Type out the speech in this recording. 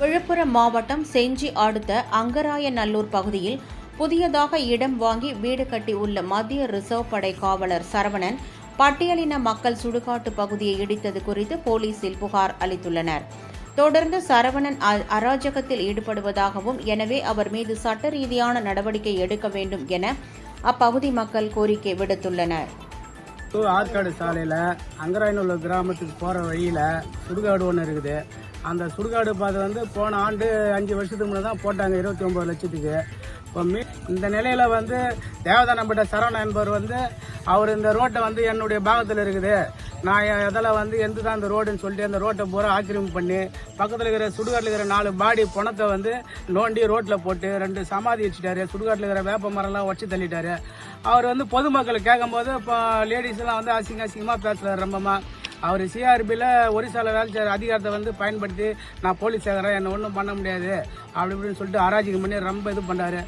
விழுப்புரம் மாவட்டம் செஞ்சி அடுத்த அங்கராயநல்லூர் பகுதியில் புதியதாக இடம் வாங்கி வீடு கட்டி உள்ள மத்திய ரிசர்வ் படை காவலர் சரவணன் பட்டியலின மக்கள் சுடுகாட்டு பகுதியை இடித்தது குறித்து போலீசில் புகார் அளித்துள்ளனர். தொடர்ந்து சரவணன் அராஜகத்தில் ஈடுபடுவதாகவும், எனவே அவர் மீது சட்ட ரீதியான நடவடிக்கை எடுக்க வேண்டும் என அப்பகுதி மக்கள் கோரிக்கை விடுத்துள்ளனர். ஆற்காடு சாலையில் அங்கராயநல்லூர் கிராமத்துக்கு போகிற வழியில் சுடுகாடு ஒன்று இருக்குது. அந்த சுடுகாடு பாதை போன ஆண்டு 5 வருஷத்துக்கு முன்னாடி தான் போட்டாங்க 29 லட்சத்துக்கு. இப்போ இந்த நிலையில் தேவதானப்பட்ட சரவணன் என்பவர் அவர் இந்த ரோட்டை என்னுடைய பாகத்தில் இருக்குது, நான் அதில் எந்த தான் இந்த ரோடுன்னு சொல்லிட்டு அந்த ரோட்டை பூரா ஆக்கிரமிப்பு பண்ணி பக்கத்தில் இருக்கிற சுடுகாட்டில் இருக்கிற 4 பாடி பணத்தை நோண்டி ரோட்டில் போட்டு 2 சமாதி வச்சுட்டாரு. சுடுகாட்டில் இருக்கிற வேப்ப மரம்லாம் உடச்சி தள்ளிட்டாரு. அவர் பொதுமக்கள் கேட்கும்போது இப்போ லேடிஸ்லாம் அசிங்கமாக பேசுகிறார். ரொம்பமா அவர் சிஆர்பியில் ஒரிசாவில் வேலை செய்கிற அதிகாரத்தை பயன்படுத்தி நான் போலீஸ் சேர்க்குறேன், என்னை ஒன்றும் பண்ண முடியாது அப்படி இப்படின்னு சொல்லிட்டு அராஜகம் பண்ணி ரொம்ப இது பண்ணுறாரு.